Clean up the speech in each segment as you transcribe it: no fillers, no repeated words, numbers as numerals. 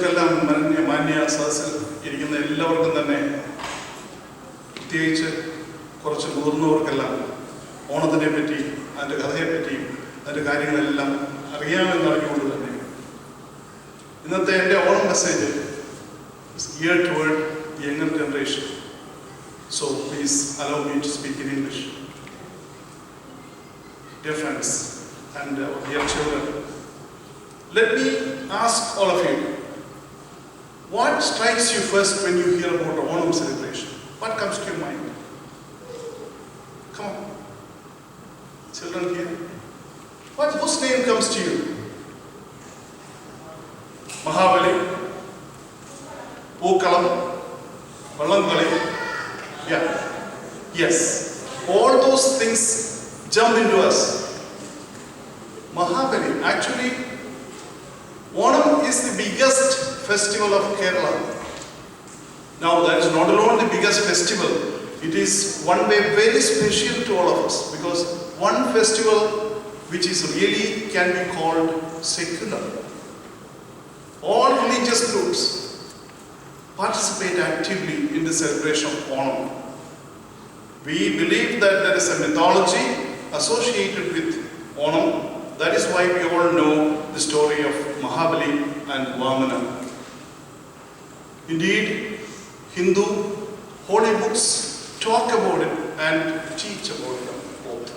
നിങ്ങൾക്കെല്ലാം മാന്യ സദസ്സിൽ ഇരിക്കുന്ന എല്ലാവർക്കും തന്നെ പ്രത്യേകിച്ച് കുറച്ച് മുതിർന്നവർക്കെല്ലാം ഓണത്തിനെ പറ്റി അതിൻ്റെ കഥയെപ്പറ്റിയും അതിൻ്റെ കാര്യങ്ങളെല്ലാം അറിയാമെന്നറിഞ്ഞുകൊണ്ട് തന്നെ ഇന്നത്തെ എൻ്റെ Onam message is geared toward the younger generation. So please allow me to speak in English. Dear friends and dear children, let me ask all of you, what strikes you first when you hear about the Onam celebration? What comes to your mind? Come on, children here. Whose name comes to you? Mahabali, Pookalam, Vallangali. Yeah, yes, all those things jump into us. Mahabali, actually, Onam is the biggest festival of Kerala. Now, that is not alone the biggest festival, it is one way very special to all of us, because one festival which is really can be called secular. All religious groups participate actively in the celebration of Onam. We believe that there is a mythology associated with Onam. That is why we all know the story of Mahabali and Vamana. Indeed, Hindu holy books talk about it and teach about them both.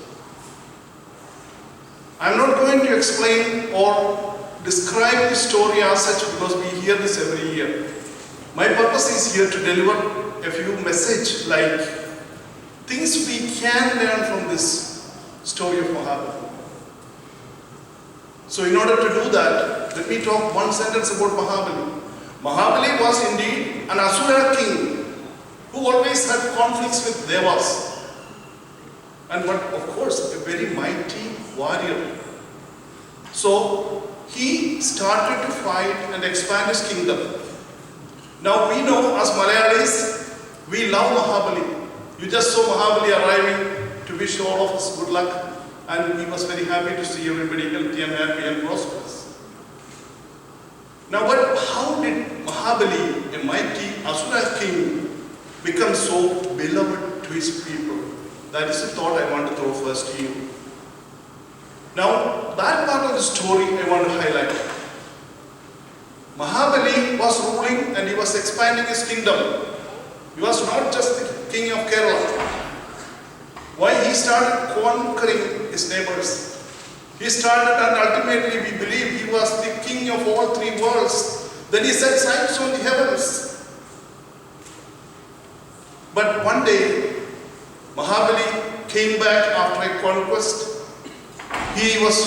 I am not going to explain or describe the story as such because we hear this every year. My purpose is here to deliver a few messages like things we can learn from this story of Mahabali. So in order to do that, let me talk one sentence about Mahabali. Mahabali was indeed an Asura king who always had conflicts with Devas. But of course, a very mighty warrior. So he started to fight and expand his kingdom. Now we know as Malayalis, we love Mahabali. You just saw Mahabali arriving to wish all of us good luck, and he was very happy to see everybody healthy and happy and prosperous. Now, how did Mahabali, a mighty Asura king, become so beloved to his people? That is the thought I want to throw first to you. Now, that part of the story I want to highlight. Mahabali was ruling and he was expanding his kingdom. He was not just the king of Kerala. Why he started conquering his neighbors? He started and ultimately we believe he was the king of all three worlds. Then he set sights on the heavens. But one day, Mahabali came back after a conquest. He was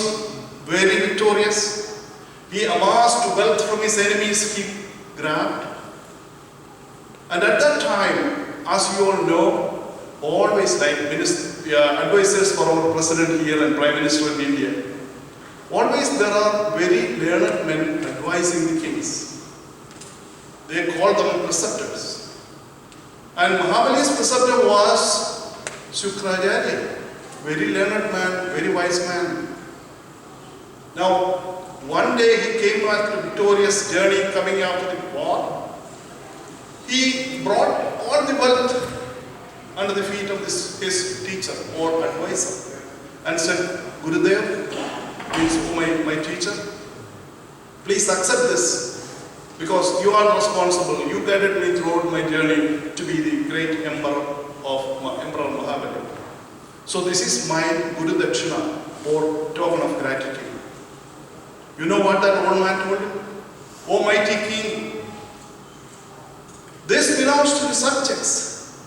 very victorious. He amassed wealth from his enemies he grabbed. And at that time, as you all know, always like advisors for our president here and Prime Minister in India, always there are very learned men advising the kings. They call them preceptors. And Mahabali's preceptor was Shukracharya, very learned man, very wise man. Now, one day he came back to the victorious journey coming after the war. He brought all the wealth under the feet of his teacher or advisor and said, Gurudev, means my teacher, please accept this because you are responsible. You guided me throughout my journey to be the great Emperor Mahabali. So this is my Guru Dakshina or token of gratitude. You know what that old man told him? O mighty king, this belongs to the subjects.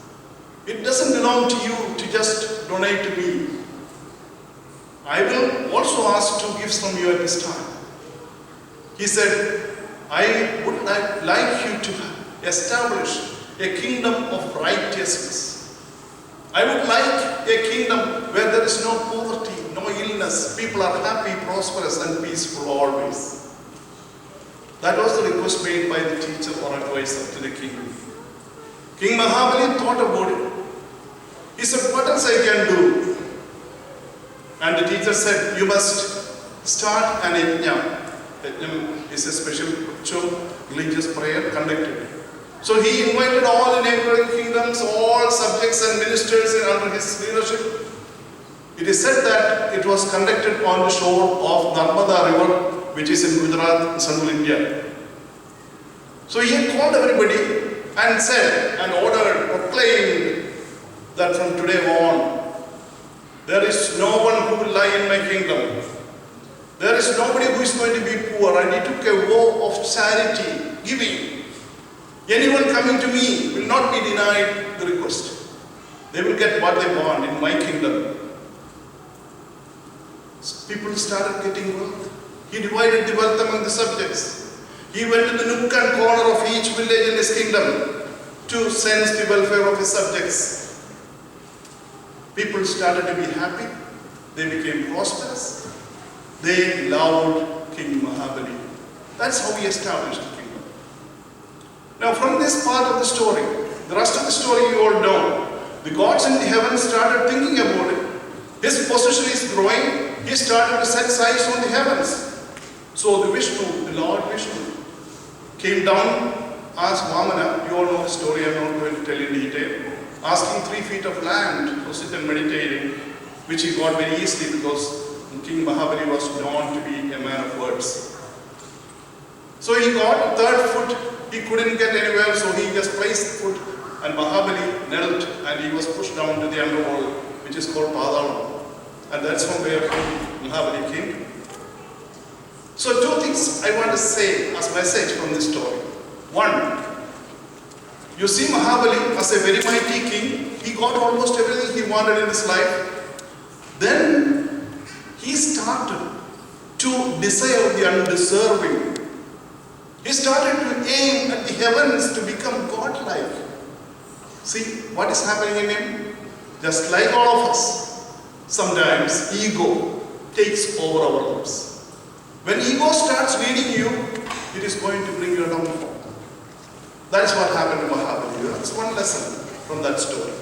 It doesn't belong to you to just donate to me. I will also ask to give from you at this time. He said, I would like you to establish a kingdom of righteousness. I would like a kingdom where there is no poverty, no illness. People are happy, prosperous and peaceful always. That was the request made by the teacher or advisor to the king. King Mahabali thought about it. He said, what else I can do? And the teacher said, you must start an yajna. Yajnam is a special ritual, religious prayer conducted. So he invited all the neighboring kingdoms, all subjects and ministers under his leadership. It is said that it was conducted on the shore of Narmada river, which is in Gujarat, in central India. So he had called everybody and said and ordered, proclaimed that from today on, there is no one who will lie in my kingdom. There is nobody who is going to be poor. And he took a vow of charity, giving. Anyone coming to me will not be denied the request. They will get what they want in my kingdom. People started getting wealth. He divided the wealth among the subjects. He went to the nook and corner of each village in his kingdom to sense the welfare of his subjects. People started to be happy. They became prosperous. They loved King Mahabali. That's how he established the kingdom. Now from this part of the story, the rest of the story you all know. The gods in the heavens started thinking about it. His position is growing. He started to set sights on the heavens. So the Vishnu, the Lord Vishnu, came down, asked Vamana, you all know the story, I'm not going to tell you in detail, asking 3 feet of land to sit and meditating, which he got very easily because King Mahabali was known to be a man of words. So he got 3rd foot, he couldn't get anywhere, so he just placed the foot, and Mahabali knelt and he was pushed down to the underworld, which is called Padalam. And that's from where Mahabali came. So 2 things I want to say as message from this story. 1, you see Mahabali as a very mighty king. He got almost everything he wanted in his life. Then he started to desire the undeserving. He started to aim at the heavens to become godlike. See what is happening in him? Just like all of us, sometimes ego takes over our lives. When ego starts leading you, it is going to bring you a downfall. That is what happened to Mahabali. That's one lesson from that story.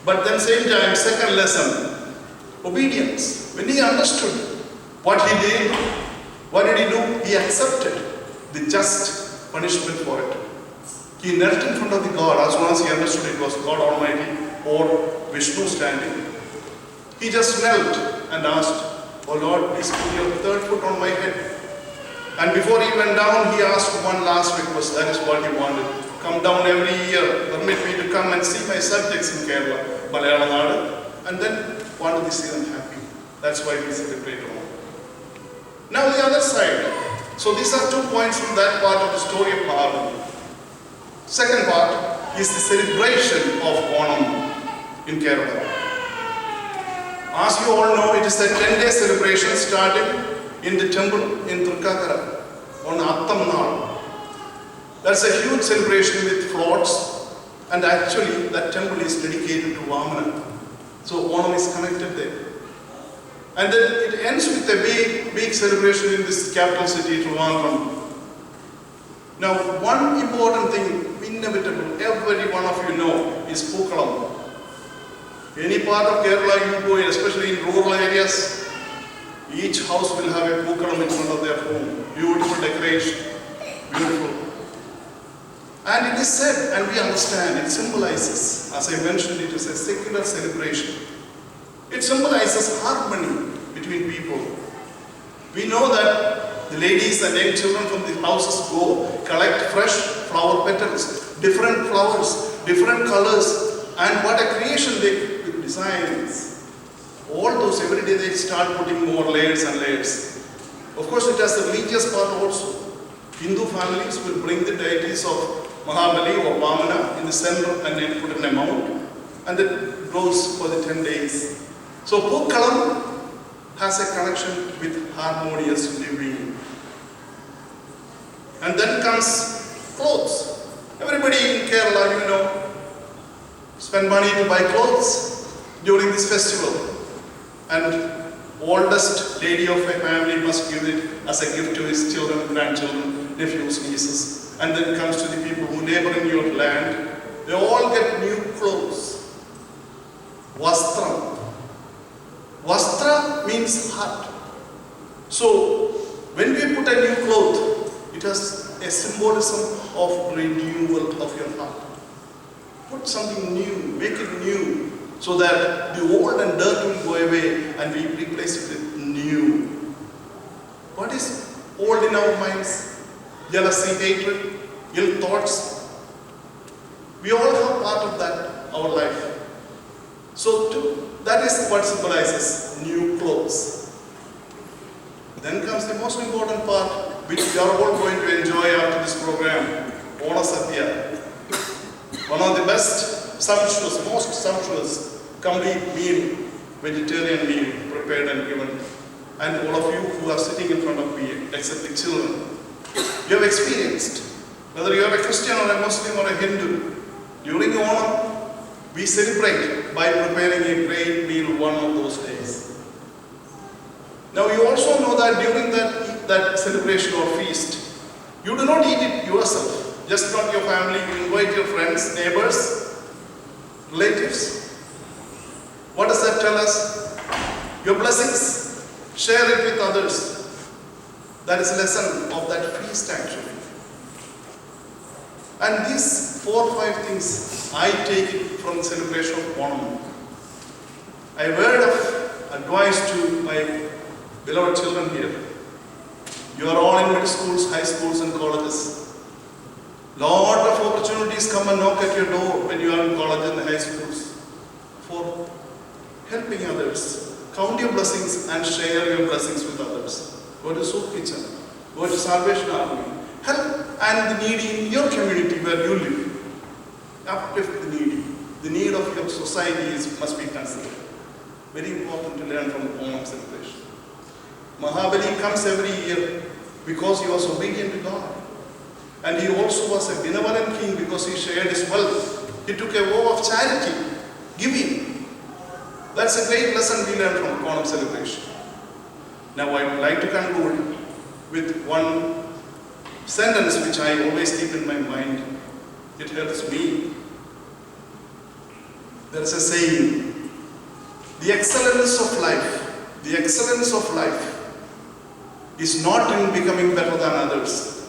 But then same time, second lesson, obedience. When he understood what he did, what did he do? He accepted the just punishment for it. He knelt in front of the God as soon as he understood it was God Almighty or Vishnu standing. He just knelt and asked, oh Lord, please put your 3rd foot on my head. And before he went down, he asked one last request. That is what he wanted. Come down every year. Permit me to come and see my subjects in Kerala, Malayalam Nadu, and then wanted to see them happy. That's why we celebrate all. Now the other side. So these are 2 points from that part of the story of Mahabali. Second part is the celebration of Onam in Kerala. As you all know, it is a 10-day celebration starting in the temple in Trikakara on Attam Nal. That's a huge celebration with floats, and actually that temple is dedicated to Vamana. So Onam is connected there. And then it ends with a big celebration in this capital city, Trivandrum. Now one important thing, inevitable, every one of you know, is Pookalam. Any part of Kerala you go in, especially in rural areas, each house will have a Pookalam in front of their home. Beautiful decoration, beautiful. And it is said, and we understand, it symbolizes, as I mentioned, it is a secular celebration. It symbolizes harmony between people. We know that the ladies and young children from the houses go, collect fresh flower petals, different flowers, different colors, and what a creation they with designs. All those, every day they start putting more layers and layers. Of course, it has a religious part also. Hindu families will bring the deities of Mahabali or Vamana in the center and then put in a mount, and it goes for the 10 days. So Pookalam has a connection with harmonious living. And then comes clothes. Everybody in Kerala, you know, spend money to buy clothes during this festival. And oldest lady of a family must give it as a gift to his children, grandchildren, nephews, nieces. And then comes to the people who neighbor in your land. They all get new clothes. Vastra. Vastra means heart. So When we put a new cloth, it has a symbolism of renewal of your heart. Put something new, make it new, so that the old and dirt will go away and we replace it with new. What is old in our minds? Jealousy, hatred, ill thoughts. We all have part of that, our life. So that is what symbolizes new clothes. Then comes the most important part, which we are all going to enjoy after this program, Onam Message. One of the best, sumptuous, most sumptuous, complete meal, vegetarian meal prepared and given. And all of you who are sitting in front of me, except the children, you have experienced, whether you are a Christian or a Muslim or a Hindu, during Onam, we celebrate by preparing a great meal one of those days. Now you also know that during that celebration or feast, you do not eat it yourself, just not your family, you invite your friends, neighbors, relatives. What does that tell us? Your blessings, share it with others. That is a lesson of that feast actually. And these 4 or 5 things, I take it from the celebration of Onam. A word of advice to my beloved children here. You are all in middle schools, high schools and colleges. Lot of opportunities come and knock at your door when you are in college and high schools for helping others. Count your blessings and share your blessings with others. Go to soup kitchen, go to Salvation Army. Help and the needy in your community where you live. Uplift the needy. The need of your society must be considered. Very important to learn from Onam celebration. Mahabali comes every year because he was obedient to God. And he also was a benevolent king because he shared his wealth. He took a vow of charity, giving. That's a great lesson we learn from Onam celebration. Now I would like to conclude with one sentence which I always keep in my mind. It helps me. There is a saying, the excellence of life is not in becoming better than others.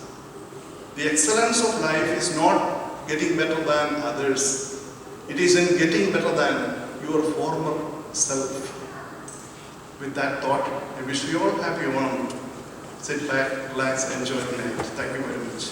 The excellence of life is not getting better than others. It is in getting better than your former self. With that thought, I wish you all happy Onam. Sit back, relax, enjoy the night. Thank you very much.